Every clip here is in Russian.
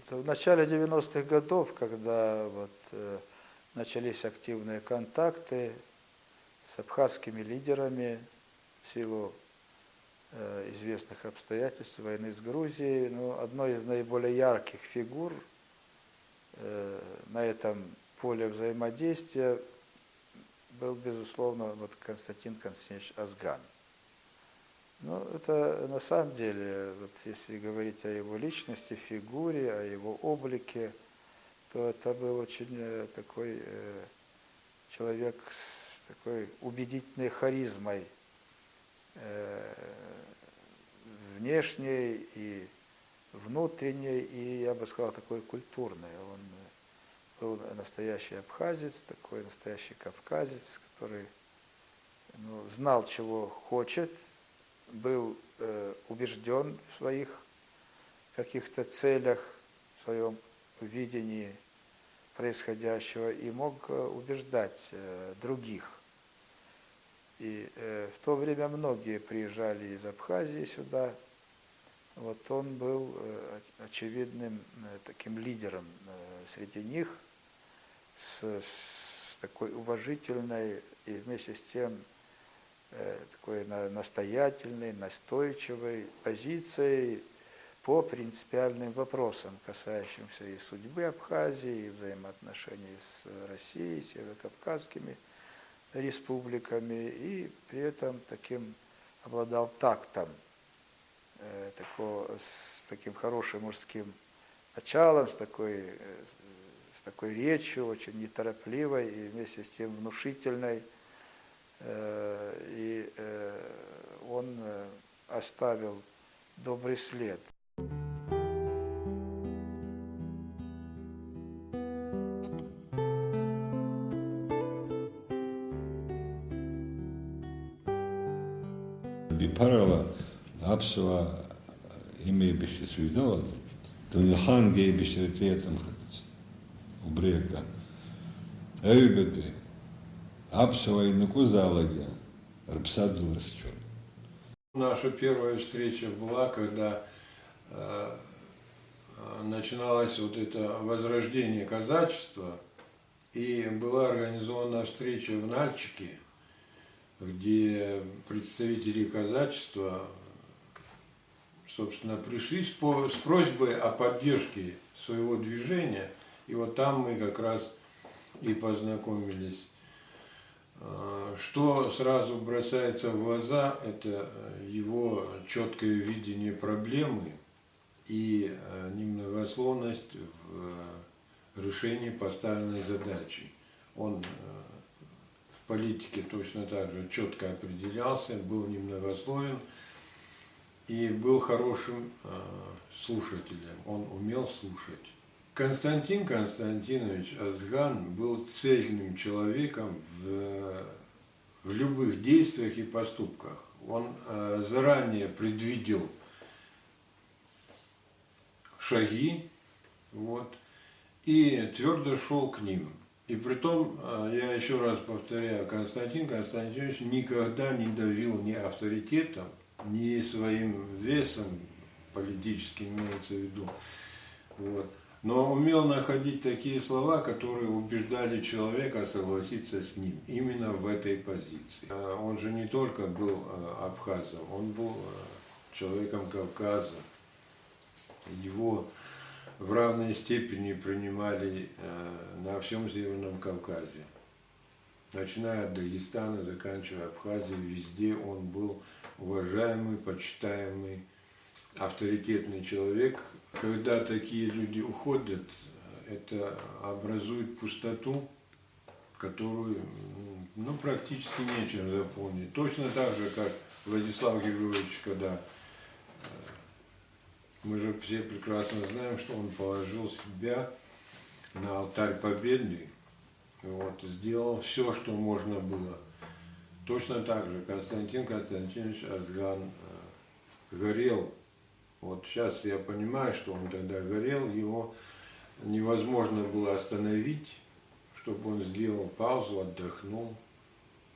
В начале 90-х годов, когда начались активные контакты с абхазскими лидерами в силу известных обстоятельств войны с Грузией, одной из наиболее ярких фигур на этом поле взаимодействия был, безусловно, Константин Константинович Азган. Это на самом деле, если говорить о его личности, фигуре, о его облике, то это был очень такой человек с такой убедительной харизмой внешней и внутренней, и, я бы сказал, такой культурной. Он был настоящий абхазец, такой настоящий кавказец, который знал, чего хочет, был убежден в своих каких-то целях, в своем видении происходящего и мог убеждать других. И в то время многие приезжали из Абхазии сюда. Он был очевидным таким лидером среди них, с такой уважительной и вместе с тем такой настоятельной, настойчивой позицией по принципиальным вопросам, касающимся и судьбы Абхазии, и взаимоотношений с Россией, с северокавказскими республиками, и при этом обладал тактом, с таким хорошим мужским началом, с такой речью, очень неторопливой и вместе с тем внушительной. И он оставил добрый след. Бипарала апсуа имей биши свидала, то хан гей биши ретвецам хатц. Убрека. Эйбеби. Апсуа и накузалаги. Рпсадзл рахчур. Наша первая встреча была, когда начиналось это возрождение казачества, и была организована встреча в Нальчике, где представители казачества, собственно, пришли с просьбой о поддержке своего движения, и там мы как раз и познакомились. Что сразу бросается в глаза, это его четкое видение проблемы и немногословность в решении поставленной задачи. Он в политике точно так же четко определялся, был немногословен и был хорошим слушателем, он умел слушать. Константин Константинович Азган был цельным человеком в любых действиях и поступках. Он заранее предвидел шаги, и твердо шел к ним. И притом, я еще раз повторяю, Константин Константинович никогда не давил ни авторитетом, ни своим весом политическим, имеется в виду. Но умел находить такие слова, которые убеждали человека согласиться с ним именно в этой позиции. Он же не только был абхазом, он был человеком Кавказа. Его в равной степени принимали на всем Северном Кавказе. Начиная от Дагестана, заканчивая Абхазией, везде он был уважаемый, почитаемый, авторитетный человек. Когда такие люди уходят, это образует пустоту, которую практически нечем заполнить. Точно так же, как Владислав Григорьевич, когда мы же все прекрасно знаем, что он положил себя на алтарь победы, сделал все, что можно было. Точно так же Константин Константинович Азган горел. Сейчас я понимаю, что он тогда горел, его невозможно было остановить, чтобы он сделал паузу, отдохнул.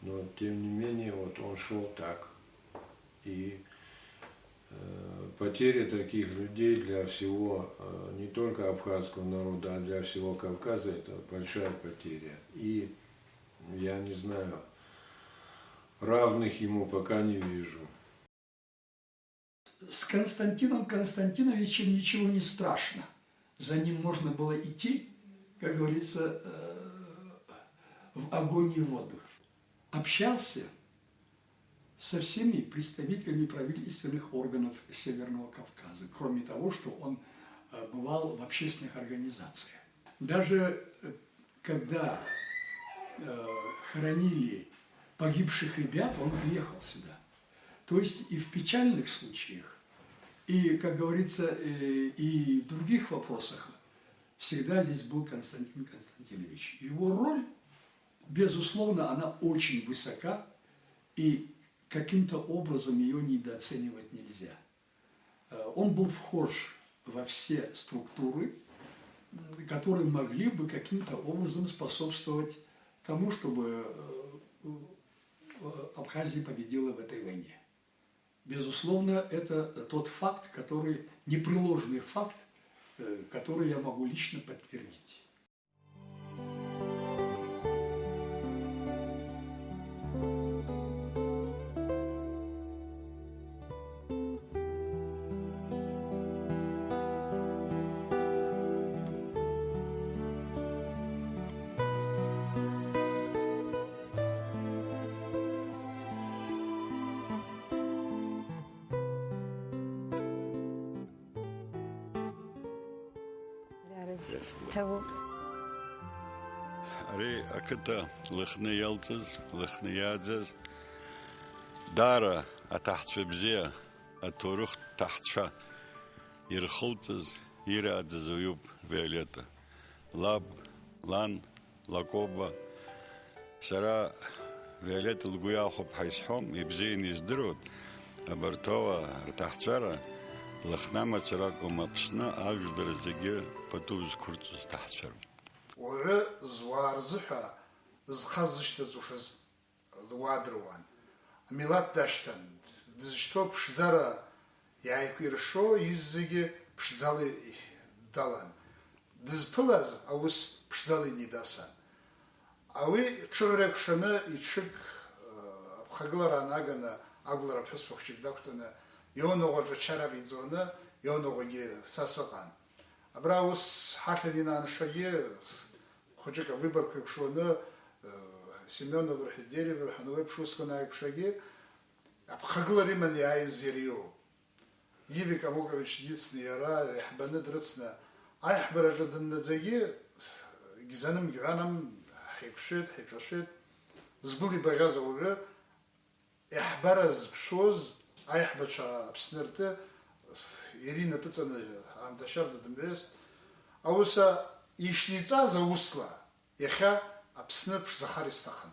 Но тем не менее, он шел так. И потеря таких людей для всего, не только абхазского народа, а для всего Кавказа, это большая потеря. И я не знаю, равных ему пока не вижу. С Константином Константиновичем ничего не страшно. За ним можно было идти, как говорится, в огонь и воду. Общался со всеми представителями правительственных органов Северного Кавказа, кроме того, что он бывал в общественных организациях. Даже когда хоронили погибших ребят, он приехал сюда. То есть и в печальных случаях, и, как говорится, и в других вопросах всегда здесь был Константин Константинович. Его роль, безусловно, она очень высока, и каким-то образом ее недооценивать нельзя. Он был вхож во все структуры, которые могли бы каким-то образом способствовать тому, чтобы Абхазия победила в этой войне. Безусловно, это тот факт, который, непреложный факт, который я могу лично подтвердить. Ари акыта лыхны ялтыз, лыхны ядзыз, дара атахтфе бзея, атурух тахтша, ирхылтыз, ирадыз уюб виолетта, лаб, лан, лакоба, сара виолетта лгуяхуб хайсхом, и бзеин издырут, абартова ртахтшара, лыхнама царакум апсна, агждырзыге патуз куртыз тахтшару. Уэ зварзыха зхазыштазушаз дуадруан. Милат даштан. Дызшто пшзара яйкиршо иззиге пшзалы далан. Дызпылаз аус пшзалы нидасан. Ауи чуррекшана ичик абхаглара нагана аглара песпохчик дактана йоногожа чарабидзона йоногоге сасаган. Абраус хатлинан шаге ходжика выборка кшона Семена верхе дерева хануэ пшускана кшаге абхаглари мен яйзирио Евик Амукович дицни яра яхбаны дрыцна айхбаража дыннадзаге гизаным гиванам хекшет хекшет сгули багаза уве яхбараз пшоз айхбача абснерте Ирина пыцана амдашарда дымрес ауса ишлица заусла яха абснерпш захаристахан.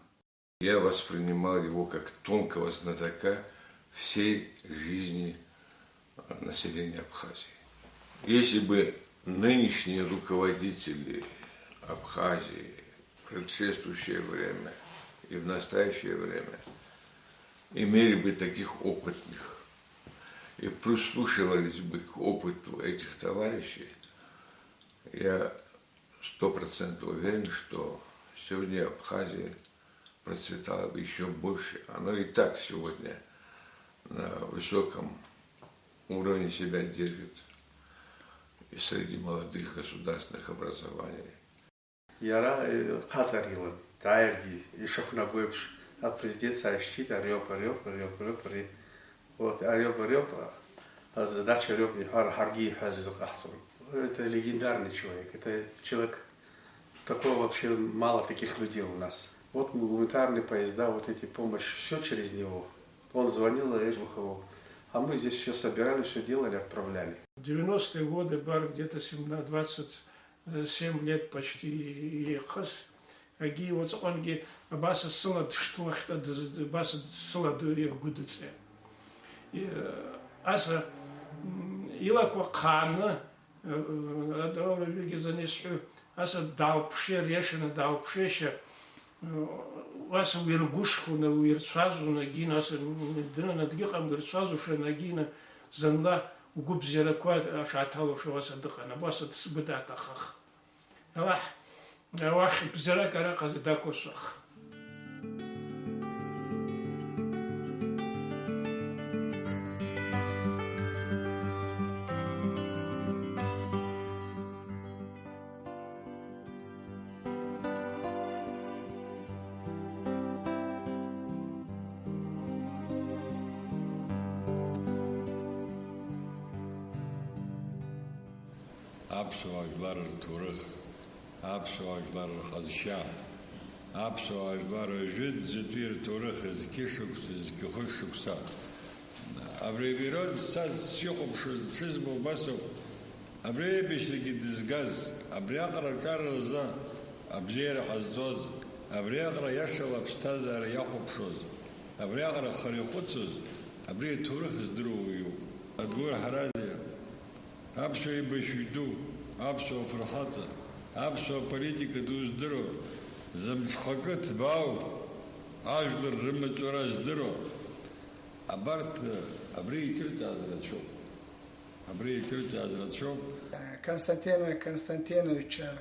Я воспринимал его как тонкого знатока всей жизни населения Абхазии. Если бы нынешние руководители Абхазии в предшествующее время и в настоящее время имели бы таких опытных и прислушивались бы к опыту этих товарищей, я 100% уверен, что сегодня Абхазия процветала бы еще больше. Оно и так сегодня на высоком уровне себя держит и среди молодых государственных образований. Яра Катарилан, Тайрги, и Шахнагуевш, а президент сообщит, орёп. Вот орёп, а задача орёп, Харги Хазизал Кахсун. Это легендарный человек, это человек, такого вообще мало таких людей у нас. Вот гуманитарные поезда, вот эти помощь, все через него. Он звонил Эжбухову, а мы здесь все собирали, все делали, отправляли. В 90-е годы бар где-то 27 лет почти ехас. Аги вот он ги баса сылад что баса сылад гудыце. Аса илаква қаны адаура вигизанесу аса даупше решено даупшеше аса виргушку на вирцазу на гина аса драна дгихам вирцазу ше на гина зынла угуб зераква шатало швасадык ана басат сбыдата хах вах бзерак ара каздакосах. Апсуажлар турых, апсуажлар хазша, апсуажлар жид зитвир турых из кишукс, из кихушукса. Абревирод саз сюкупшу шизбу басу, абребишлики дизгаз, абрякра карза, абзера азоз, абрякра яшал абстазар яхупшоз, абрякра харихуцуз, абре турых здрую, адгур харазия. Апсо и башиду, апсо фрахата, апсо политика дуздро, замшхакат бау, ажлер жемцура здро. Абарт абрей тирта азрачо. Абрей тирта азрачо. Константина Константиновича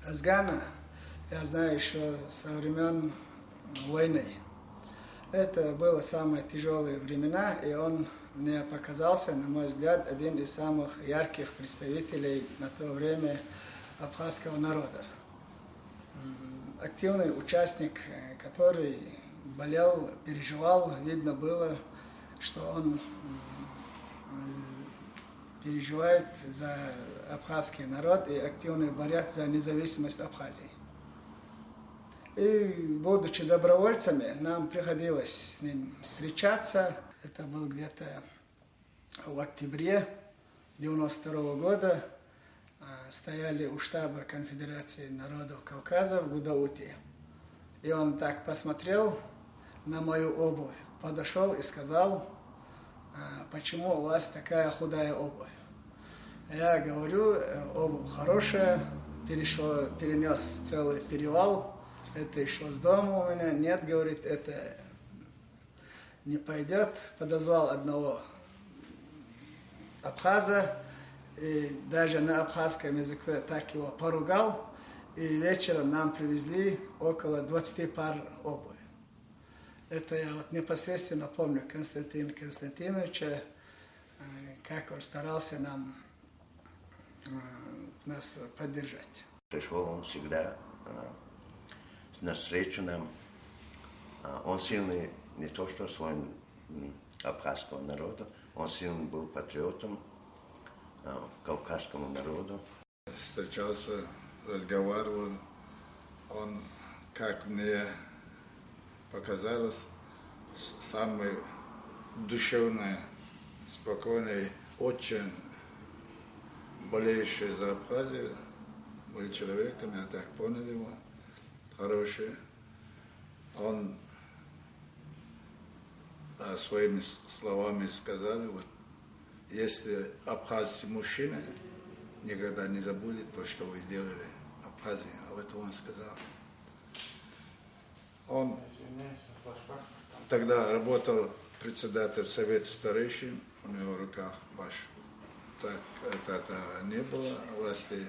Азгана я знаю еще со времен войны. Это было самые тяжелые времена, и он мне показался, на мой взгляд, один из самых ярких представителей на то время абхазского народа. Активный участник, который болел, переживал, видно было, что он переживает за абхазский народ и активно борется за независимость Абхазии. И, будучи добровольцами, нам приходилось с ним встречаться. Это было где-то в октябре 1992 года. Стояли у штаба Конфедерации народов Кавказа в Гудауте. И он так посмотрел на мою обувь, подошел и сказал: почему у вас такая худая обувь? Я говорю: обувь хорошая, перенес целый перевал. Это еще с дома у меня. Нет, говорит, это не пойдет. Подозвал одного абхаза, и даже на абхазском языке так его поругал. И вечером нам привезли около 20 пар обуви. Это я вот непосредственно помню Константина Константиновича, как он старался нас поддержать. Пришел он всегда навстречу нам. Он сильный не то что своим абхазского народа, он сильный был патриотом кавказскому народу. Встречался, разговаривал. Он, как мне показалось, самый душевный, спокойный, очень болеющий за Абхазию был человеком, я так понял его. Хороший. Он своими словами сказал: вот, если абхазский мужчина никогда не забудет то, что вы сделали в Абхазии. А это он сказал. Он тогда работал председатель Совета старейшин, у него в руках ваш. Так это не было власти.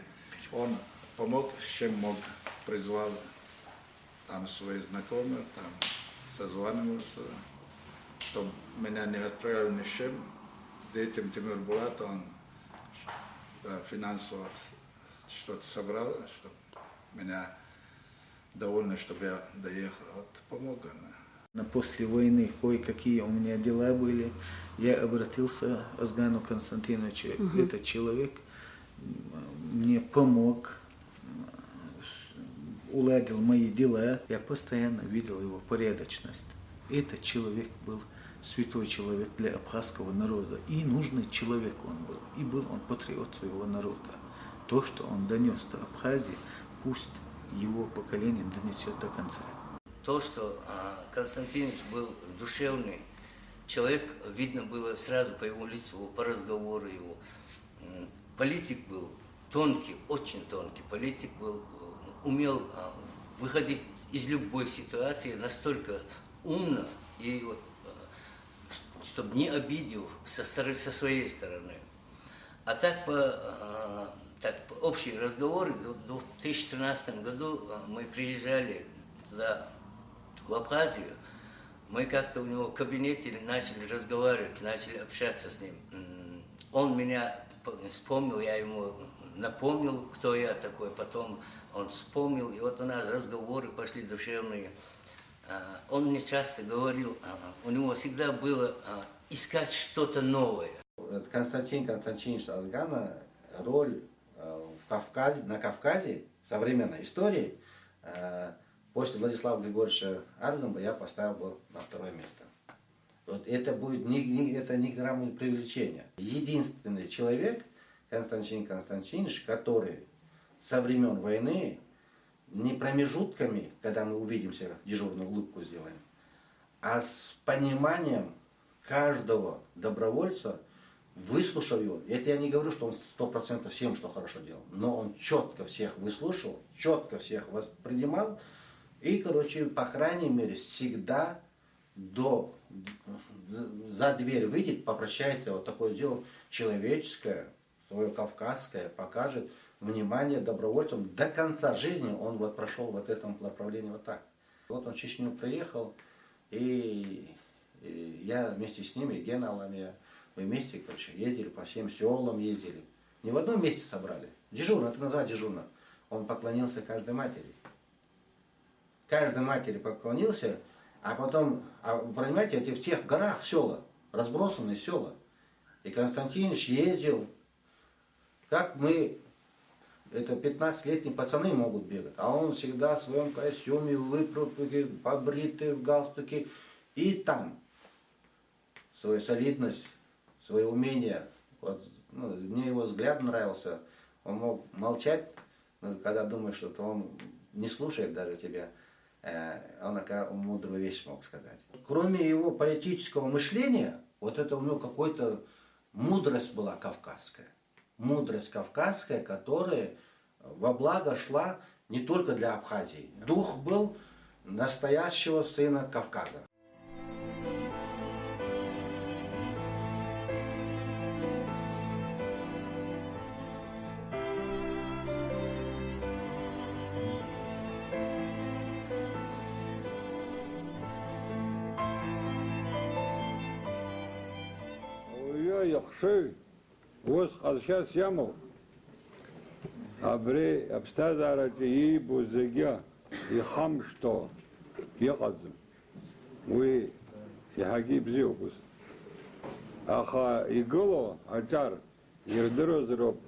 Он помог, с чем мог, призвал там своих знакомых, там созванивался, чтобы меня не отправили ни с чем. Детям Тимур Булат, он финансово что-то собрал, чтобы меня довольно, чтобы я доехал. Вот помог он. После войны кое-какие у меня дела были. Я обратился к Азгану Константиновичу. Этот человек мне помог, уладил мои дела. Я постоянно видел его порядочность. Этот человек был святой человек для абхазского народа. И нужный человек он был. И был он патриот своего народа. То, что он донес до Абхазии, пусть его поколение донесет до конца. То, что Константинович был душевный человек, видно было сразу по его лицу, по разговору его. Политик был тонкий, очень тонкий. Политик был, умел выходить из любой ситуации настолько умно и вот чтобы не обидел со своей стороны. А так по общие разговоры, в 2013 году мы приезжали туда, в Абхазию, мы как-то у него в кабинете начали разговаривать, начали общаться с ним. Он меня вспомнил, я ему напомнил, кто я такой, потом он вспомнил, и вот у нас разговоры пошли душевные. Он мне часто говорил, у него всегда было искать что-то новое. Константин Константинович Сазгана роль на Кавказе в современной истории после Владислава Григорьевича Арзамба я поставил бы на второе место. Вот это будет это ни грамма не преувеличение. Единственный человек, Константин Константинович, который со времен войны не промежутками, когда мы увидимся, дежурную улыбку сделаем, а с пониманием каждого добровольца, выслушав его. Это я не говорю, что он 100% всем, что хорошо делал, но он четко всех выслушал, четко всех воспринимал и, короче, по крайней мере, всегда за дверь выйдет, попрощается, вот такое дело человеческое, свое кавказское, покажет внимание добровольцам. До конца жизни он вот прошел вот этом направлении вот так. Вот он в Чечню приехал, и я вместе с ними, Гена Аламия, мы вместе, короче, ездили по всем селам, ездили. Не в одном месте собрали. Дежурно, это называют дежурно. Он поклонился каждой матери. Каждой матери поклонился, а потом, понимаете, эти в тех горах села, разбросанные села. И Константинович ездил, как мы, это 15-летние пацаны могут бегать, а он всегда в своем костюме, выпрутый, побритый, в галстуке, и там свою солидность, свое умение, вот, мне его взгляд нравился, он мог молчать, когда думаешь, что он не слушает даже тебя, он такая мудрую вещь мог сказать. Кроме его политического мышления, вот это у него какая-то мудрость была кавказская. Мудрость кавказская, которая во благо шла не только для Абхазии. Дух был настоящего сына Кавказа. Яхши, вот сейчас яму, абре обстадарати и бузегя и хамшто яхазм, вы яхаги бзиокус, аха иголо ачар ердерозроб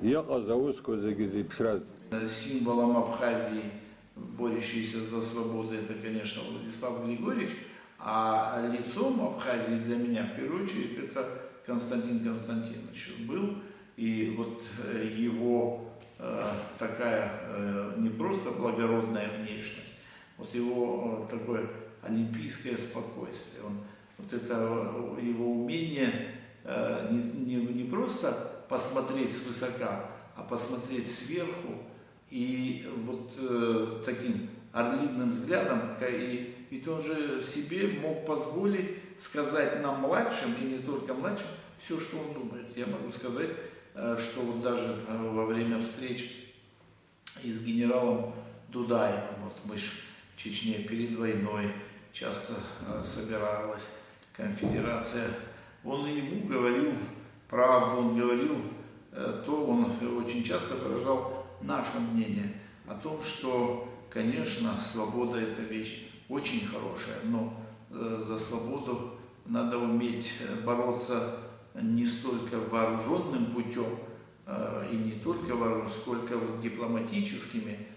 яхаза узко загизи пшраз. Символом Абхазии, борющийся за свободу, это, конечно, Владислав Григорьевич. А лицом Абхазии для меня, в первую очередь, это Константин Константинович был. И вот его такая не просто благородная внешность, вот его такое олимпийское спокойствие. Вот это его умение не просто посмотреть свысока, а посмотреть сверху и вот таким орлиным взглядом, и ведь он же себе мог позволить сказать нам младшим, и не только младшим, все, что он думает. Я могу сказать, что вот даже во время встреч и с генералом Дудаевым, вот мы же в Чечне перед войной часто собиралась конфедерация, он ему говорил правду, он говорил то, он очень часто выражал наше мнение о том, что, конечно, свобода – это вещь очень хорошая, но за свободу надо уметь бороться не столько вооруженным путем, и не только вооруженным, сколько вот дипломатическими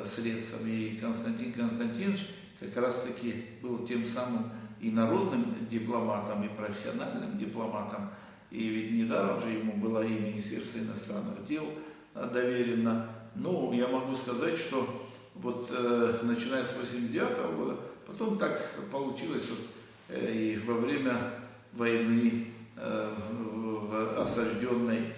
средствами. И Константин Константинович как раз-таки был тем самым и народным дипломатом, и профессиональным дипломатом. И ведь недаром же ему было и Министерство иностранных дел доверено. Ну, я могу сказать, что вот начиная с 1989 года, потом так получилось, вот, и во время войны в осажденной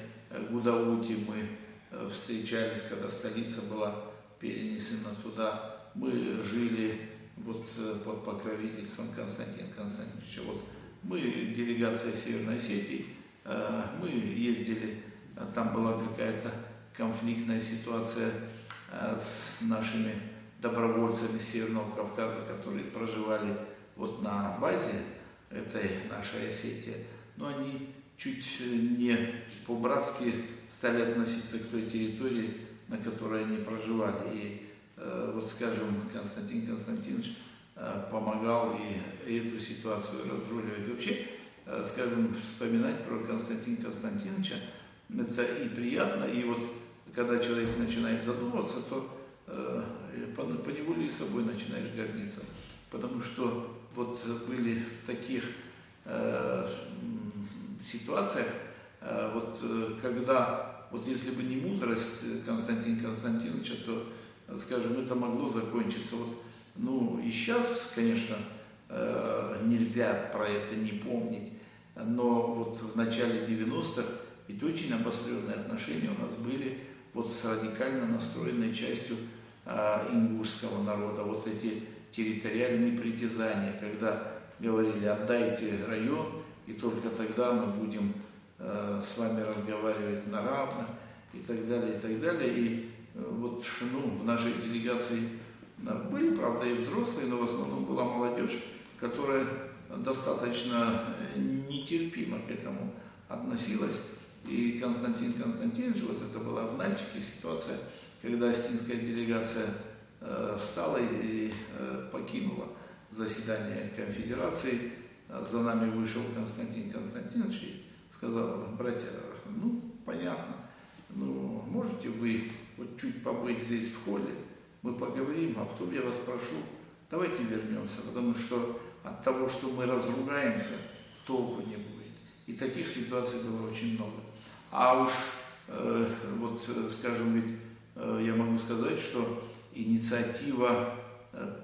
Гудауте мы встречались, когда столица была перенесена туда. Мы жили вот под покровительством Константина Константиновича. Вот Мы, делегация Северной Осетии, мы ездили, там была какая-то конфликтная ситуация с нашими добровольцами Северного Кавказа, которые проживали вот на базе этой нашей Осетии. Но они чуть не по-братски стали относиться к той территории, на которой они проживали. И вот, скажем, Константин Константинович помогал и эту ситуацию разруливать. Вообще, скажем, вспоминать про Константина Константиновича, это и приятно, и вот когда человек начинает задумываться, то поневоле и собой начинаешь гордиться. Потому что вот были в таких ситуациях, вот когда, вот если бы не мудрость Константина Константиновича, то, скажем, это могло закончиться. Вот, ну и сейчас, конечно, нельзя про это не помнить, но вот в начале 90-х ведь очень обостренные отношения у нас были вот с радикально настроенной частью ингушского народа. Вот эти территориальные притязания, когда говорили: отдайте район, и только тогда мы будем с вами разговаривать на равных, и так далее, и так далее. И вот, ну, в нашей делегации были, правда, и взрослые, но в основном была молодежь, которая достаточно нетерпимо к этому относилась. И Константин Константинович, вот это была в Нальчике ситуация, когда остинская делегация встала и покинула заседание конфедерации. За нами вышел Константин Константинович и сказал: братья, ну, понятно, ну, можете вы вот чуть побыть здесь в холле, мы поговорим, а потом я вас прошу, давайте вернемся, потому что от того, что мы разругаемся, толку не будет. И таких ситуаций было очень много. А уж, вот, скажем, ведь я могу сказать, что инициатива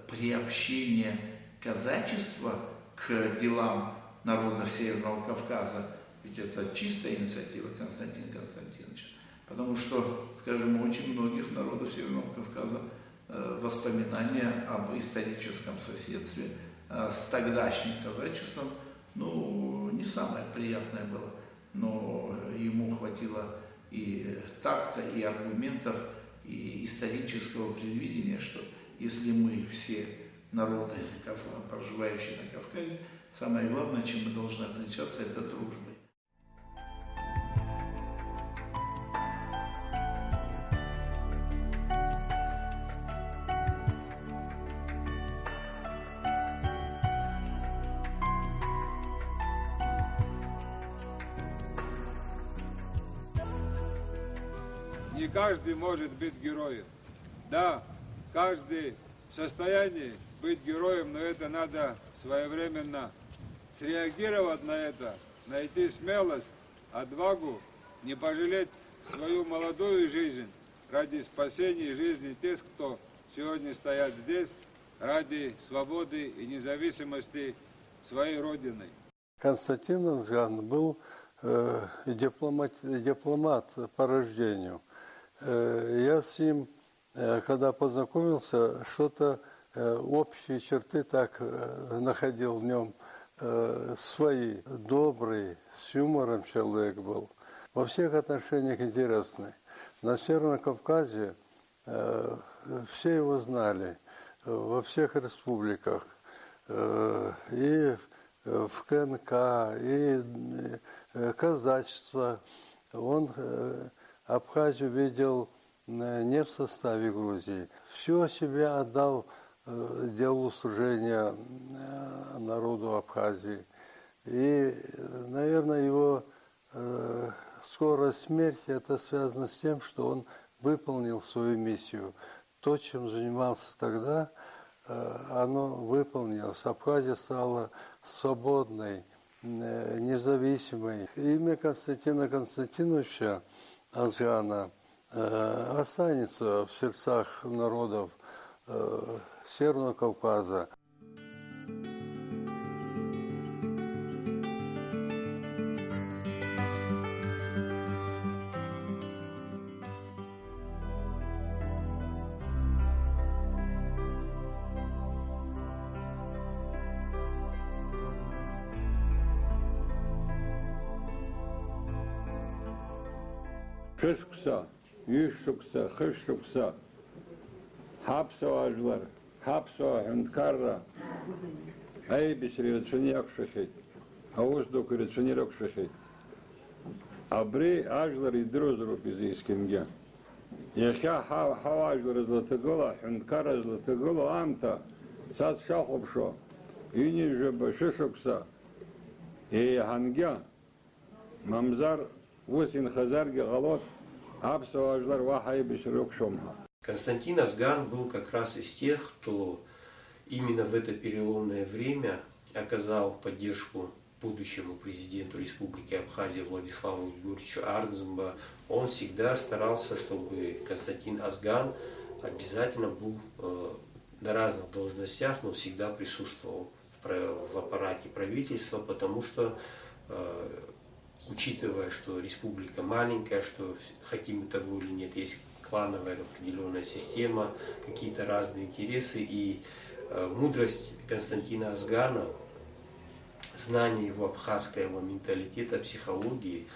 приобщения казачества к делам народов Северного Кавказа, ведь это чистая инициатива Константина Константиновича. Потому что, скажем, у очень многих народов Северного Кавказа воспоминания об историческом соседстве с тогдашним казачеством, ну, не самое приятное было, но ему хватило и такта, и аргументов, и исторического предвидения, что если мы все народы, проживающие на Кавказе, самое главное, чем мы должны отличаться, это дружбой. Не каждый может быть героем. Да, каждый в состоянии быть героем, но это надо своевременно среагировать на это, найти смелость, отвагу, не пожалеть свою молодую жизнь ради спасения жизни тех, кто сегодня стоят здесь, ради свободы и независимости своей Родины. Константин Ансган был дипломат по рождению. Я с ним, когда познакомился, что-то общие черты так находил в нем свои. Добрый, с юмором человек был. Во всех отношениях интересный. На Северном Кавказе все его знали, во всех республиках. И в КНК, и казачество. Он Абхазию видел не в составе Грузии. Все себя отдал делу служения народу Абхазии. И, наверное, его скорая смерть, это связано с тем, что он выполнил свою миссию. То, чем занимался тогда, оно выполнилось. Абхазия стала свободной, независимой. Имя Константина Константиновича Ансгана останется в сердцах народов Северного Кавказа. Шышкса, Юшукса, Хышукса, Хапсо Ажлар, Хапсо Хюнкарра, Айбис Рецуньяк Шашит, Ауздук Рецунирок Шашит. Абри Ажлар и Друзруп из Искинге. Яхя Хаважлар Златогола, Хюнкара Златогола, Амта, Сад Шахопшо, Юнижа Башишукса, и Хангя, Мамзар, Вусин Хазарги Галот, Апсо Ажлар Вахай Бишрюк Шомха. Константин Азган был как раз из тех, кто именно в это переломное время оказал поддержку будущему президенту Республики Абхазия Владиславу Григорьевичу Ардземба. Он всегда старался, чтобы Константин Азган обязательно был на разных должностях, но всегда присутствовал в аппарате правительства, потому что, учитывая, что республика маленькая, что хотим мы того или нет, есть клановая определенная система, какие-то разные интересы, и мудрость Константина Азгана, знание его абхазского менталитета, психологии,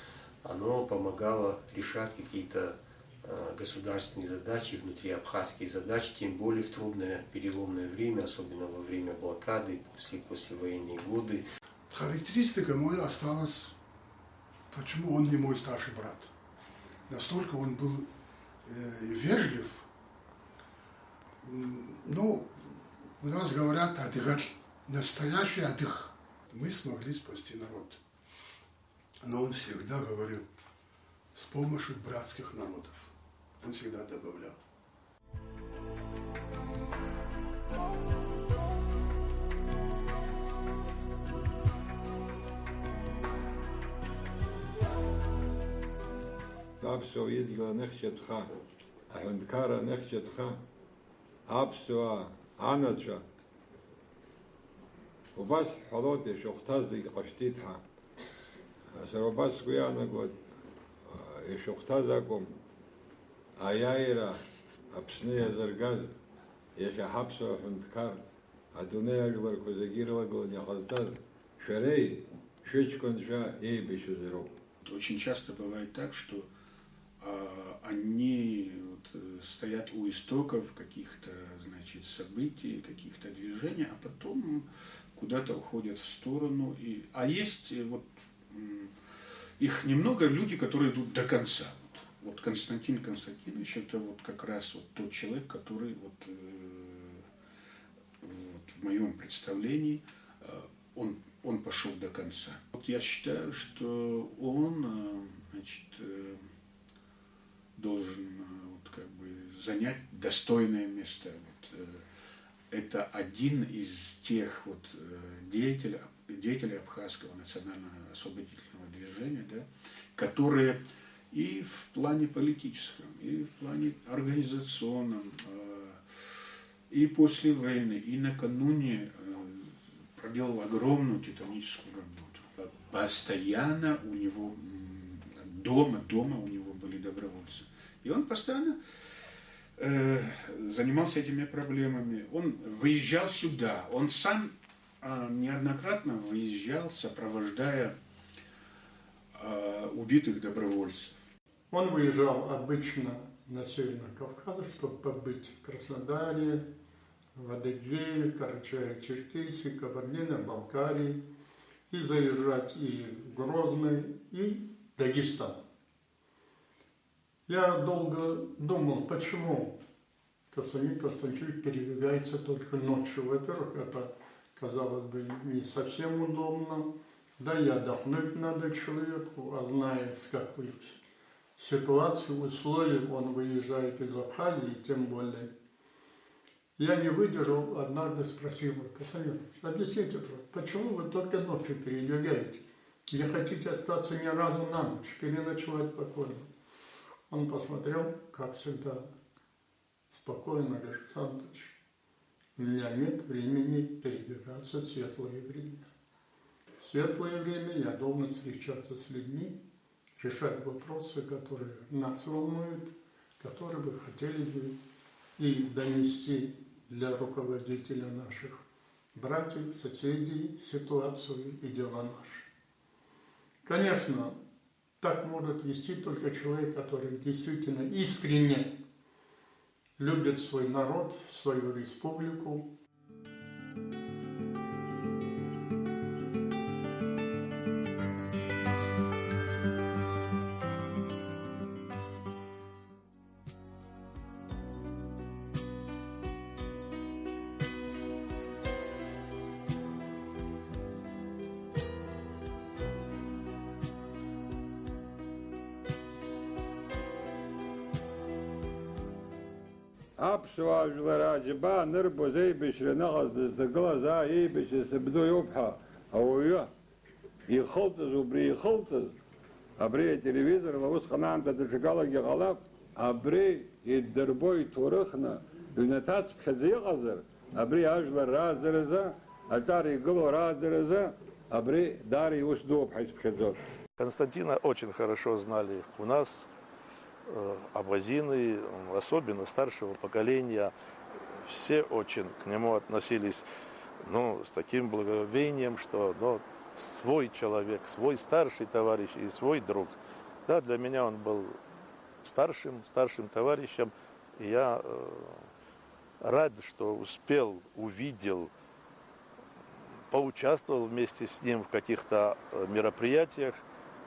оно помогало решать какие-то государственные задачи, внутри абхазские задачи, тем более в трудное переломное время, особенно во время блокады, послевоенные годы. Характеристика моя осталась, почему он не мой старший брат. Настолько он был вежлив. Ну, у нас говорят адыгат, настоящий адыг. Мы смогли спасти народ. Но он всегда говорил, с помощью братских народов. Он всегда добавлял. Апсо Идгла Нехчетха, Ахенкара Нехчетха, Апсо Анача. У вас холоде, что хтазы каштитха. Сарабас Гуяна год, и что хтазаком, Аяира, Апсния Заргаз, Еша Хапсо Ахенкар, Адунея Жлар Кузагирла Голня Хаздаз, Шарей, Шичконша и Бишузеров. Очень часто бывает так, что они стоят у истоков каких-то, значит, событий, каких-то движений, а потом куда-то уходят в сторону. А есть вот их немного люди, которые идут до конца. Вот Константин Константинович это вот как раз вот тот человек, который вот в моем представлении он пошел до конца. Вот я считаю, что он, значит, должен вот как бы занять достойное место. Вот, это один из тех вот деятелей Абхазского национального освободительного движения, да, которые и в плане политическом, и в плане организационном, и после войны, и накануне проделал огромную титаническую работу. Постоянно у него дома у него были добровольцы. И он постоянно занимался этими проблемами. Он выезжал сюда. Он сам неоднократно выезжал, сопровождая убитых добровольцев. Он выезжал обычно на Северный Кавказ, чтобы побыть в Краснодаре, в Адыгее, Карачаево-Черкесии, Кабардино-Балкарии, и заезжать и в Грозный, и в Дагестан. Я долго думал, почему Константин Константинович передвигается только ночью. Во-первых, это, казалось бы, не совсем удобно, да и отдохнуть надо человеку, а зная, с какой ситуации, условий он выезжает из Абхазии, тем более. Я не выдержал, однажды спросил Константин, объясните, почему вы только ночью передвигаете? Не хотите остаться ни разу на ночь, переночевать спокойно? Он посмотрел, как всегда, спокойно, говорит, Александрович, у меня нет времени передвигаться в светлое время. В светлое время я должен встречаться с людьми, решать вопросы, которые нас волнуют, которые бы хотели бы и донести для руководителя наших братьев, соседей ситуацию и дела наши. Конечно, Так может вести только человек, который действительно искренне любит свой народ, свою республику. Аԥсуаа жәлара џьабаа нырбоз еибашьра ныҟаз дызҭагылаз еибашьра сабду иоуп ҳәа ауаҩы ихылҵыз, убри ихылҵыз, абри ателевизорла усҟан аамҭа даҽакалагьы ҟалап, абри иддырбо иҭоурыхны ҩнаҭацԥхьаӡа иҟазар, абри ажәлар рааӡаразы, аҿар игылоу рааӡаразы, абри даара иус дууп ҳәа исԥхьаӡоит. Константина очень хорошо знали у нас, абазины, особенно старшего поколения, все очень к нему относились, с таким благоговением, что свой человек, свой старший товарищ и свой друг. Да, для меня он был старшим товарищем, и я рад, что успел, увидел, поучаствовал вместе с ним в каких-то мероприятиях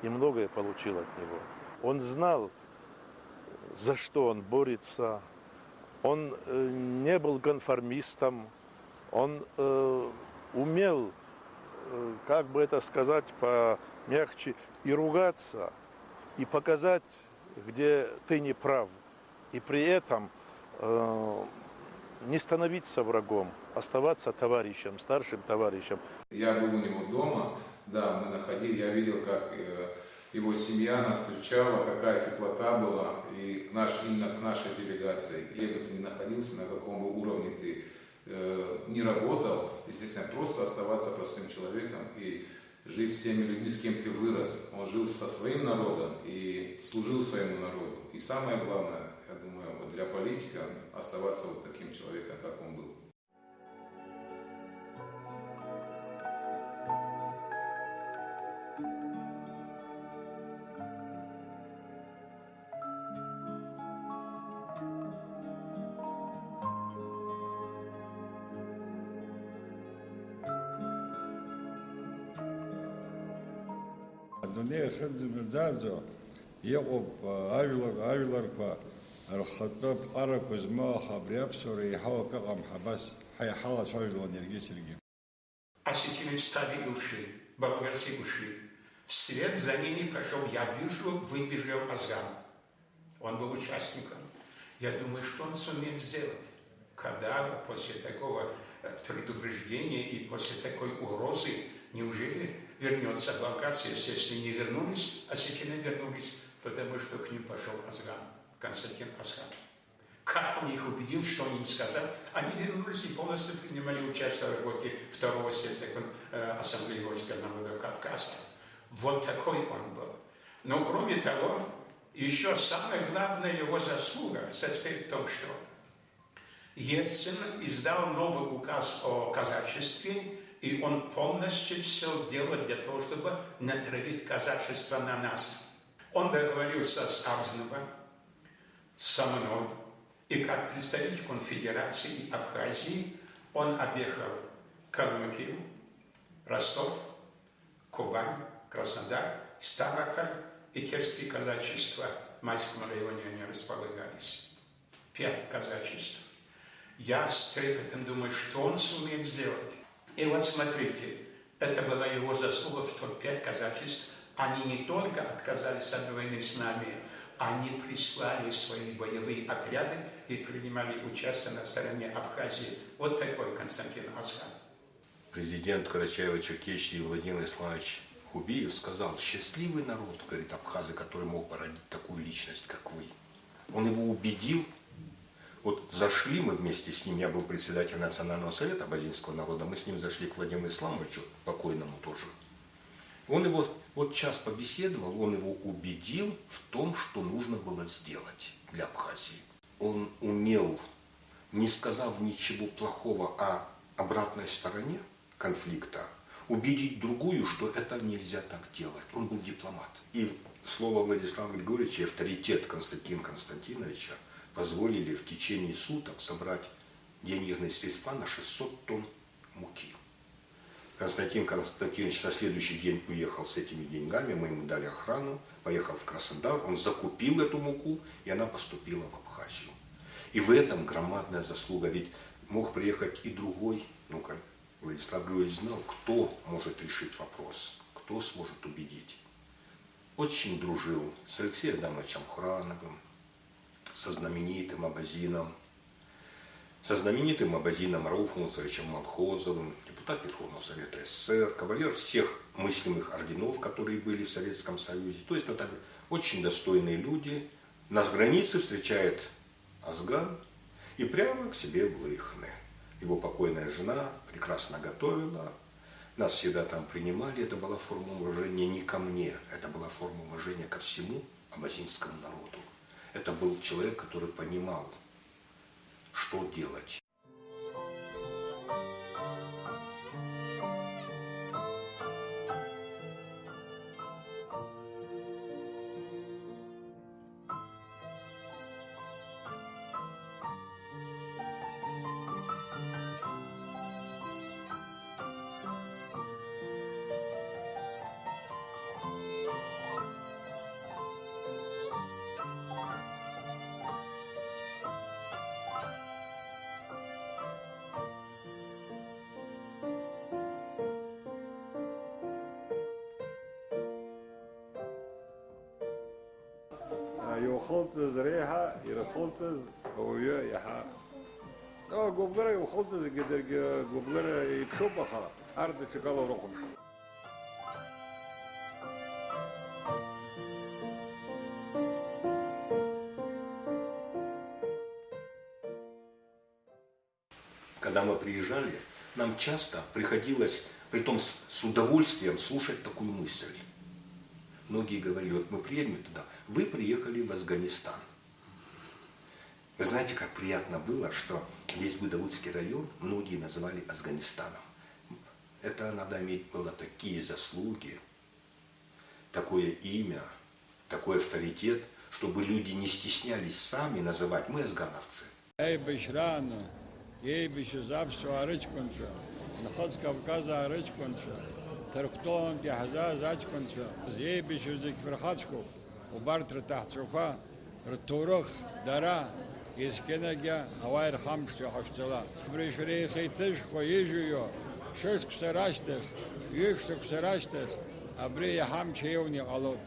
и многое получил от него. Он знал, за что он борется. Он не был конформистом. Он умел, как бы это сказать помягче, и ругаться, и показать, где ты не прав. И при этом не становиться врагом, оставаться товарищем, старшим товарищем. Я был у него дома, да, мы находили, я видел, как его семья нас встречала, какая теплота была, и именно к нашей делегации. Где бы ты ни находился, на каком бы уровне ты не работал, естественно, просто оставаться простым человеком и жить с теми людьми, с кем ты вырос. Он жил со своим народом и служил своему народу. И самое главное, я думаю, для политика оставаться вот таким человеком, как он был. Адунеи ахьынӡаӡо иҟоуп ажәларқәа рхатәы ԥҟарақәа змоу, аха абри аԥсуара еиҳау акы ыҟам, ҳабас ҳаиҳалацәажәлон иаргьы саргьы. Осетины встали и ушли, болгарцы ушли. Вслед за ними прошел, я вижу, выбежал Азган. Он был участником. Я думаю, что он сумеет сделать, когда после такого предупреждения и после такой угрозы, неужели вернется болгарцы? Естественно, не вернулись, осетины вернулись, потому что к ним пошел Азган, Константин Азган. Как он их убедил, что он им сказал? Они вернулись и полностью принимали участие в работе Второго съезда Ассамблеи Волжского народа Кавказа. Вот такой он был. Но кроме того, еще самая главная его заслуга состоит в том, что Ельцин издал новый указ о казачестве, и он полностью все делал для того, чтобы натравить казачество на нас. Он договорился с Арзановым, со мной, и как представитель конфедерации Абхазии он объехал Калмыкию, Ростов, Кубань, Краснодар, Ставрополь и Терские казачества. В Майском районе они располагались. 5 казачеств. Я с трепетом думаю, что он сумеет сделать. И вот смотрите, это была его заслуга, что 5 казачеств, они не только отказались от войны с нами, они прислали свои боевые отряды и принимали участие на стороне Абхазии. Вот такой Константин Азган. Президент Карачаево-Черкесии Владимир Исламович Хубиев сказал: счастливый народ, говорит, абхазы, который мог породить такую личность, как вы. Он его убедил. Вот зашли мы вместе с ним, я был председателем Национального совета абазинского народа, мы с ним зашли к Владимиру Исламовичу, покойному тоже. Он его, вот час побеседовал, он его убедил в том, что нужно было сделать для Абхазии. Он умел, не сказав ничего плохого о обратной стороне конфликта, убедить другую, что это нельзя так делать. Он был дипломат. И слово Владислава Григорьевича и авторитет Константина Константиновича позволили в течение суток собрать денежные средства на 600 тонн муки. Константин Константинович на следующий день уехал с этими деньгами, мы ему дали охрану, поехал в Краснодар, он закупил эту муку, и она поступила в Абхазию. И в этом громадная заслуга, ведь мог приехать и другой, ну-ка, Владислав Григорьевич знал, кто может решить вопрос, кто сможет убедить. Очень дружил с Алексеем Адамовичем Хурановым, со знаменитым абазином Рауфом Мусаевичем Молхозовым, депутат Верховного Совета СССР, кавалер всех мыслимых орденов, которые были в Советском Союзе. То есть это очень достойные люди. Нас в границе встречает Азган и прямо к себе в Лыхны. Его покойная жена прекрасно готовила, нас всегда там принимали. Это была форма уважения не ко мне, это была форма уважения ко всему абазинскому народу. Это был человек, который понимал, что делать. يخلطز ريحة يخلطز ويا يحا قبلة يخلطز قدر قبلة يتشبخها أرض شكله رقم. Когда мы приезжали, нам часто приходилось, притом с удовольствием, слушать такую мысль. Многие говорили, вот мы приедем туда, вы приехали в Афганистан. Вы знаете, как приятно было, что весь Гудаутский район многие называли Афганистаном. Это надо иметь было такие заслуги, такое имя, такой авторитет, чтобы люди не стеснялись сами называть, мы афгановцы. تركتهم كحزاز أجكنشا زي بيشوزك فرخاتشكو وبارتر تحت شوفا رتورخ درا يسكنجا هواير خمس يحشتلا بريشري خيتش خويجيو شوسك سراشتخ يشتك سراشتخ أبري حمش يوني غلط